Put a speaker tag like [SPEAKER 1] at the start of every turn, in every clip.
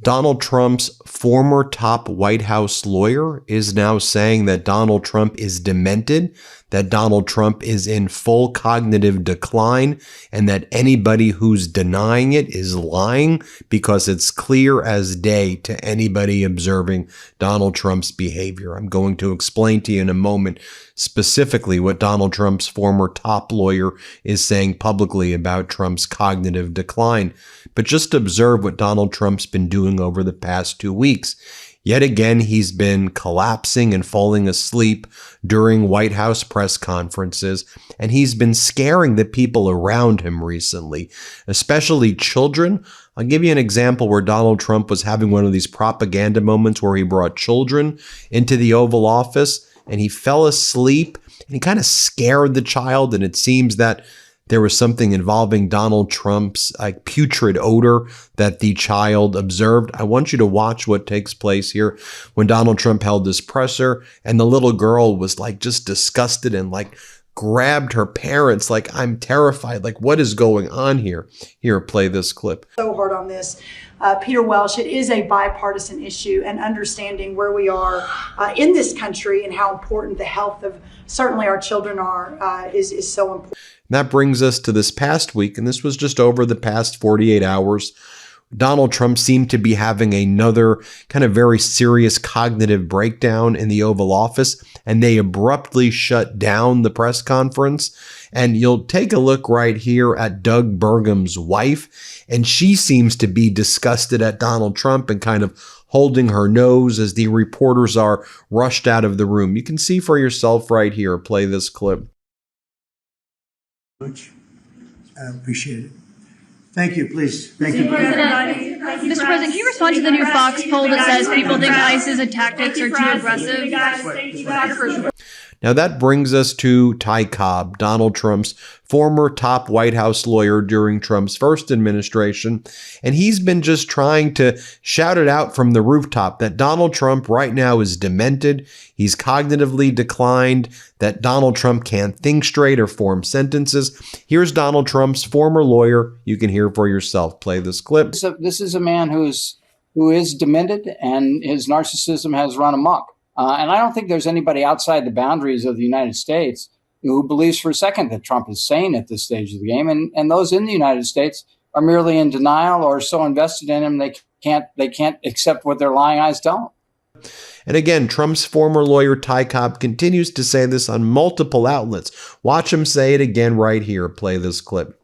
[SPEAKER 1] Donald Trump's former top White House lawyer is now saying that Donald Trump is demented, that Donald Trump is in full cognitive decline, and that anybody who's denying it is lying, because it's clear as day to anybody observing Donald Trump's behavior. I'm going to explain to you in a moment specifically what Donald Trump's former top lawyer is saying publicly about Trump's cognitive decline. But just observe what Donald Trump's been doing over the past 2 weeks. Yet again, he's been collapsing and falling asleep during White House press conferences, and he's been scaring the people around him recently, especially children. I'll give you an example where Donald Trump was having one of these propaganda moments where he brought children into the Oval Office, and he fell asleep, and he kind of scared the child, and it seems that there was something involving Donald Trump's putrid odor that the child observed. I want you to watch what takes place here when Donald Trump held this presser, and the little girl was just disgusted and grabbed her parents I'm terrified. What is going on here? Here, play this clip.
[SPEAKER 2] So hard on this. Peter Welsh, it is a bipartisan issue, and understanding where we are in this country and how important the health of certainly our children are is so important.
[SPEAKER 1] And that brings us to this past week, and this was just over the past 48 hours. Donald Trump seemed to be having another kind of very serious cognitive breakdown in the Oval Office, and they abruptly shut down the press conference. And you'll take a look right here at Doug Burgum's wife, and she seems to be disgusted at Donald Trump and kind of holding her nose as the reporters are rushed out of the room. You can see for yourself right here. Play this clip.
[SPEAKER 3] Much. I appreciate it. Thank you, please. Thank you.
[SPEAKER 4] Mr. President, can you respond to the new Fox poll that says people think ISIS's tactics are too aggressive?
[SPEAKER 1] Now that brings us to Ty Cobb, Donald Trump's former top White House lawyer during Trump's first administration. And he's been just trying to shout it out from the rooftop that Donald Trump right now is demented. He's cognitively declined, that Donald Trump can't think straight or form sentences. Here's Donald Trump's former lawyer. You can hear for yourself. Play this clip.
[SPEAKER 5] This is a man who is demented, and his narcissism has run amok. And I don't think there's anybody outside the boundaries of the United States who believes for a second that Trump is sane at this stage of the game. And those in the United States are merely in denial or so invested in him they can't accept what their lying eyes tell them.
[SPEAKER 1] And again, Trump's former lawyer, Ty Cobb, continues to say this on multiple outlets. Watch him say it again right here. Play this clip.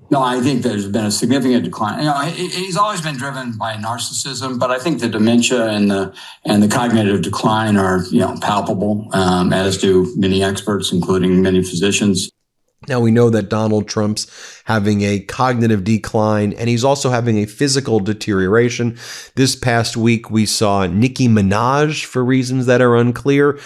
[SPEAKER 6] No, I think there's been a significant decline. He's always been driven by narcissism, but I think the dementia and the cognitive decline are, palpable, as do many experts, including many physicians.
[SPEAKER 1] Now, we know that Donald Trump's having a cognitive decline, and he's also having a physical deterioration. This past week, we saw Nicki Minaj, for reasons that are unclear,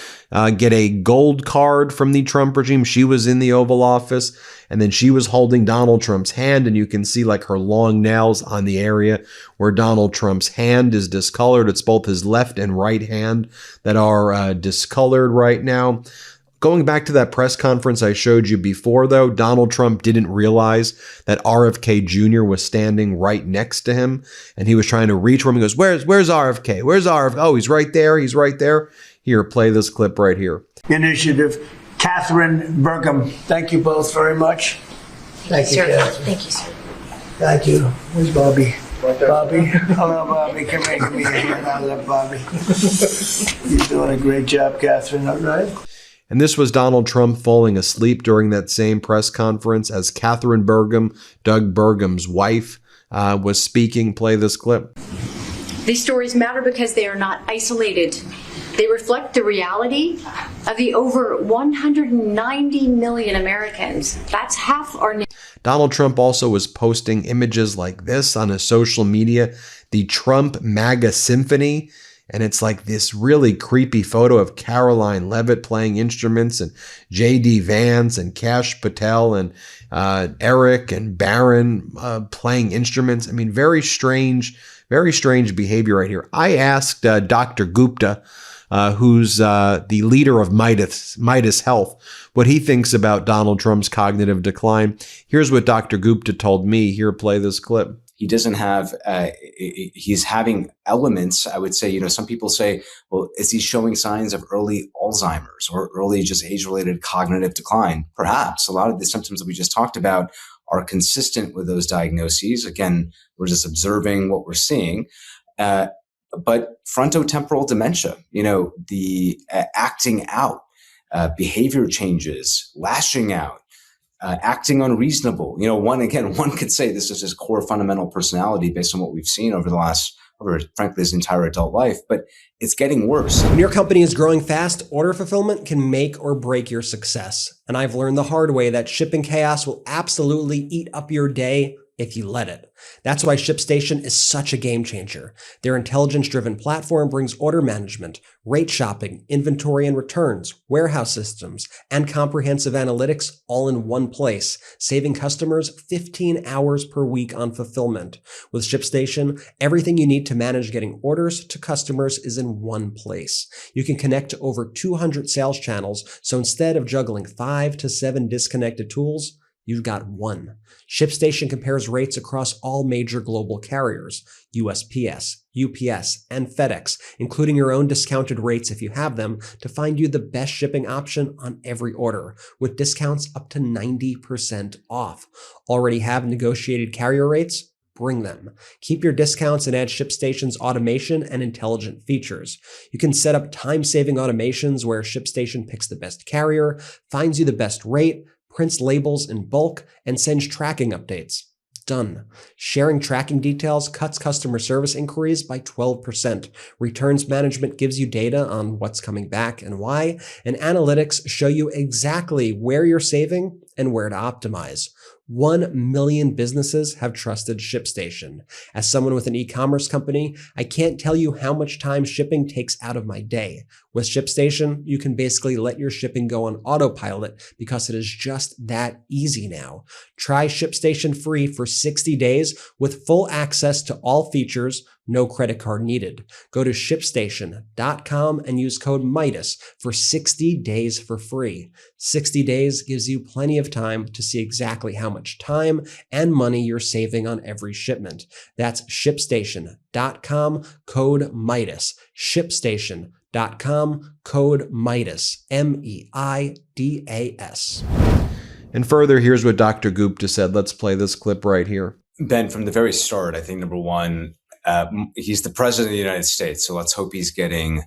[SPEAKER 1] get a gold card from the Trump regime. She was in the Oval Office, and then she was holding Donald Trump's hand, and you can see her long nails on the area where Donald Trump's hand is discolored. It's both his left and right hand that are discolored right now. Going back to that press conference I showed you before, though, Donald Trump didn't realize that RFK Jr. was standing right next to him, and he was trying to reach for him. He goes, where's RFK? Where's RFK? Oh, he's right there. He's right there. Here, play this clip right here.
[SPEAKER 3] Initiative. Catherine Burgum, thank you both very much. Thank you, Catherine.
[SPEAKER 7] Thank you, sir.
[SPEAKER 3] Thank you. Where's Bobby? Bobby? Hello, Bobby. Come here. I love Bobby. You're doing a great job, Catherine. All right.
[SPEAKER 1] And this was Donald Trump falling asleep during that same press conference as Catherine Burgum, Doug Burgum's wife, was speaking. Play this clip.
[SPEAKER 7] These stories matter because they are not isolated. They reflect the reality of the over 190 million Americans. That's half our nation.
[SPEAKER 1] Donald Trump also was posting images like this on his social media, the Trump MAGA Symphony. And it's this really creepy photo of Caroline Leavitt playing instruments, and J.D. Vance and Kash Patel and Eric and Barron playing instruments. I mean, very strange behavior right here. I asked Dr. Gupta, who's the leader of Meidas Health, what he thinks about Donald Trump's cognitive decline. Here's what Dr. Gupta told me. Here, play this clip.
[SPEAKER 8] he doesn't have, he's having elements, I would say, some people say, well, is he showing signs of early Alzheimer's or early just age-related cognitive decline? Perhaps. A lot of the symptoms that we just talked about are consistent with those diagnoses. Again, we're just observing what we're seeing. But frontotemporal dementia, the acting out, behavior changes, lashing out, acting unreasonable. One could say this is his core fundamental personality based on what we've seen over frankly, his entire adult life, but it's getting worse.
[SPEAKER 9] When your company is growing fast, order fulfillment can make or break your success. And I've learned the hard way that shipping chaos will absolutely eat up your day if you let it. That's why ShipStation is such a game changer. Their intelligence-driven platform brings order management, rate shopping, inventory and returns, warehouse systems, and comprehensive analytics all in one place, saving customers 15 hours per week on fulfillment. With ShipStation, everything you need to manage getting orders to customers is in one place. You can connect to over 200 sales channels, so instead of juggling 5 to 7 disconnected tools, you've got one. ShipStation compares rates across all major global carriers, USPS, UPS, and FedEx, including your own discounted rates if you have them, to find you the best shipping option on every order, with discounts up to 90% off. Already have negotiated carrier rates? Bring them. Keep your discounts and add ShipStation's automation and intelligent features. You can set up time-saving automations where ShipStation picks the best carrier, finds you the best rate, prints labels in bulk, and sends tracking updates. Done. Sharing tracking details cuts customer service inquiries by 12%. Returns management gives you data on what's coming back and why, and analytics show you exactly where you're saving and where to optimize. 1 million businesses have trusted ShipStation. As someone with an e-commerce company, I can't tell you how much time shipping takes out of my day. With ShipStation, you can basically let your shipping go on autopilot because it is just that easy now. Try ShipStation free for 60 days with full access to all features, no credit card needed. Go to ShipStation.com and use code Meidas for 60 days for free. 60 days gives you plenty of time to see exactly how much time and money you're saving on every shipment. That's ShipStation.com, code Meidas. ShipStation.com, code Meidas, MEIDAS.
[SPEAKER 1] And further, here's what Dr. Gupta said. Let's play this clip right here.
[SPEAKER 8] Ben, from the very start, I think number one, he's the president of the United States, so let's hope he's getting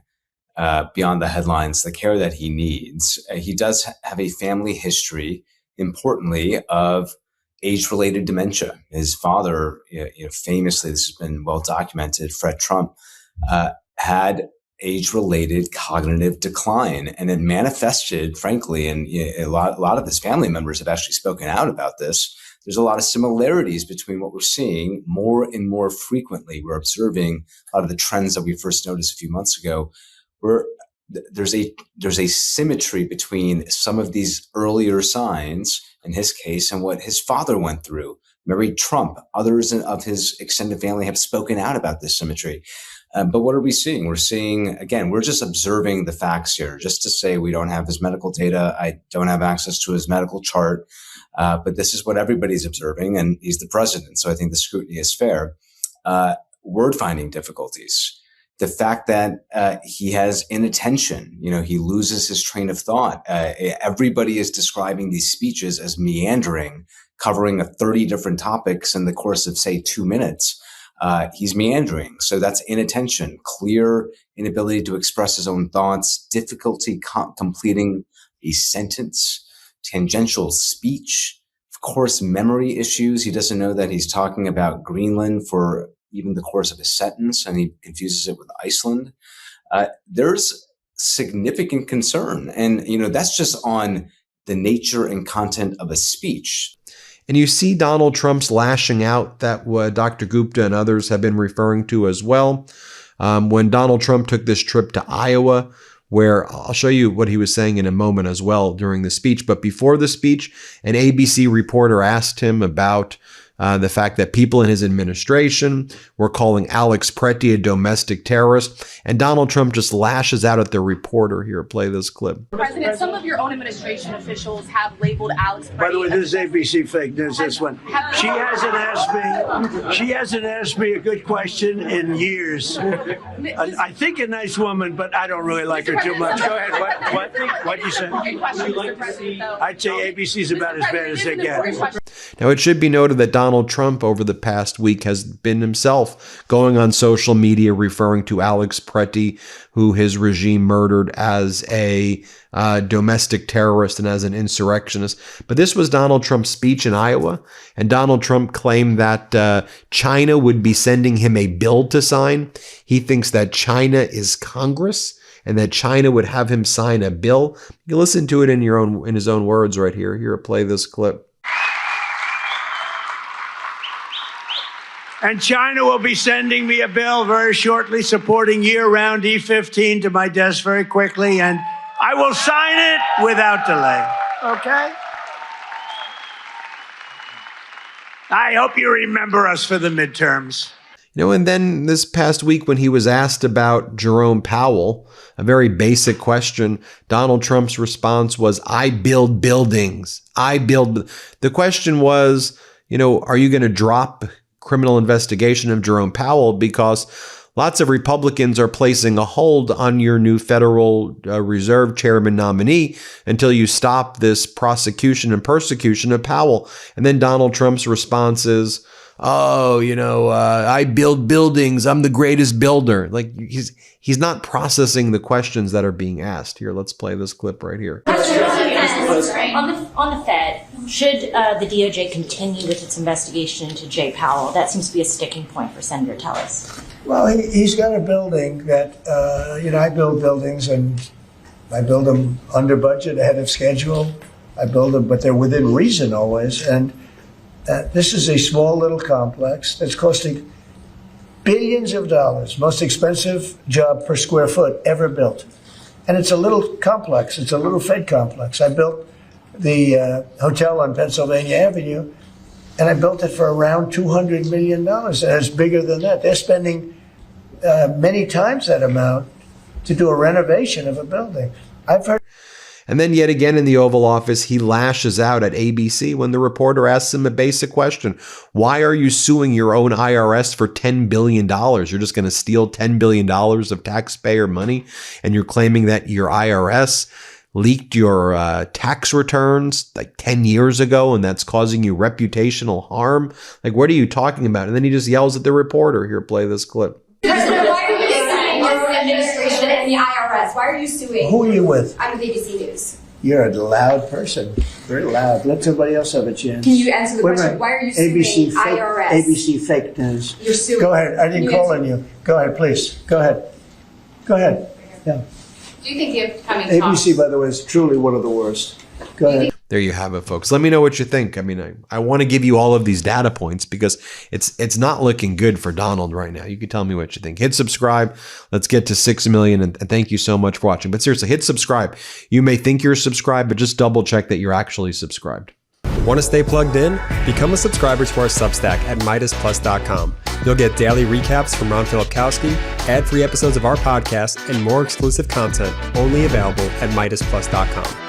[SPEAKER 8] beyond the headlines the care that he needs. He does have a family history, importantly, of age-related dementia. His father, famously, this has been well documented, Fred Trump, had age-related cognitive decline, and it manifested, frankly, and a lot of his family members have actually spoken out about this. There's a lot of similarities between what we're seeing more and more frequently. We're observing a lot of the trends that we first noticed a few months ago, where there's a symmetry between some of these earlier signs, in his case, and what his father went through. Married Trump, others of his extended family have spoken out about this symmetry. But what are we seeing? We're seeing, again, we're just observing the facts here. Just to say we don't have his medical data, I don't have access to his medical chart, but this is what everybody's observing, and he's the president, so I think the scrutiny is fair. Word finding difficulties. The fact that he has inattention, he loses his train of thought. Everybody is describing these speeches as meandering, covering 30 different topics in the course of, say, 2 minutes. He's meandering. So that's inattention, clear inability to express his own thoughts, difficulty completing a sentence, tangential speech, of course, memory issues. He doesn't know that he's talking about Greenland for even the course of a sentence, and he confuses it with Iceland. There's significant concern. And, that's just on the nature and content of a speech.
[SPEAKER 1] And you see Donald Trump's lashing out that what Dr. Gupta and others have been referring to as well. When Donald Trump took this trip to Iowa, where I'll show you what he was saying in a moment as well during the speech. But before the speech, an ABC reporter asked him about the fact that people in his administration were calling Alex Pretty a domestic terrorist, and Donald Trump just lashes out at the reporter. Here, play this clip.
[SPEAKER 10] President, some of your own administration officials have labeled Alex Pretty.
[SPEAKER 3] By the way, this is ABC fake news, this one. She hasn't asked me a good question in years. I think a nice woman, but I don't really like her too much. Go ahead. What you say? I'd say ABC's about as bad as they get.
[SPEAKER 1] Now, it should be noted that Donald Trump over the past week has been himself going on social media referring to Alex Pretty, who his regime murdered, as a domestic terrorist and as an insurrectionist. But this was Donald Trump's speech in Iowa, and Donald Trump claimed that China would be sending him a bill to sign. He thinks that China is Congress and that China would have him sign a bill. You listen to it in his own words right here. Here, play this clip.
[SPEAKER 3] And China will be sending me a bill very shortly supporting year-round E-15 to my desk very quickly, and I will sign it without delay. Okay? I hope you remember us for the midterms.
[SPEAKER 1] And then this past week when he was asked about Jerome Powell, a very basic question, Donald Trump's response was, I build buildings. The question was, are you going to drop criminal investigation of Jerome Powell because lots of Republicans are placing a hold on your new Federal Reserve Chairman nominee until you stop this prosecution and persecution of Powell. And then Donald Trump's response is, I build buildings. I'm the greatest builder. Like he's not processing the questions that are being asked. Here, let's play this clip right here.
[SPEAKER 11] On the Fed, should the DOJ continue with its investigation into Jay Powell? That seems to be a sticking point for Senator Tellis.
[SPEAKER 3] Well, he's got a building that, I build buildings, and I build them under budget, ahead of schedule. I build them, but they're within reason always. And this is a small little complex that's costing billions of dollars, most expensive job per square foot ever built. And it's a little complex. It's a little Fed complex. I built the hotel on Pennsylvania Avenue, and I built it for around $200 million. And it's bigger than that. They're spending many times that amount to do a renovation of a building. I've heard.
[SPEAKER 1] And then yet again in the Oval Office, he lashes out at ABC when the reporter asks him a basic question. Why are you suing your own IRS for $10 billion? You're just going to steal $10 billion of taxpayer money, and you're claiming that your IRS leaked your tax returns like 10 years ago, and that's causing you reputational harm? Like, what are you talking about? And then he just yells at the reporter. Here, play this clip.
[SPEAKER 10] President, why are you suing your administration and the IRS? Why are you suing?
[SPEAKER 3] Who are you with?
[SPEAKER 10] I'm with ABC News.
[SPEAKER 3] You're a loud person. Very loud. Let somebody else have a chance.
[SPEAKER 10] Can you answer the question? Why are you suing IRS?
[SPEAKER 3] ABC fake news.
[SPEAKER 10] You're suing.
[SPEAKER 3] Go ahead. I didn't call on you. Go ahead, please. Go ahead. Yeah.
[SPEAKER 10] Do you think the upcoming
[SPEAKER 3] ABC, by the way, is truly one of the worst. Go ahead.
[SPEAKER 1] There you have it, folks. Let me know what you think. I mean, I want to give you all of these data points because it's not looking good for Donald right now. You can tell me what you think. Hit subscribe. Let's get to 6 million. And thank you so much for watching. But seriously, hit subscribe. You may think you're subscribed, but just double check that you're actually subscribed.
[SPEAKER 9] Want to stay plugged in? Become a subscriber to our Substack at MeidasPlus.com. You'll get daily recaps from Ron Filipkowski, ad-free episodes of our podcast, and more exclusive content only available at MeidasPlus.com.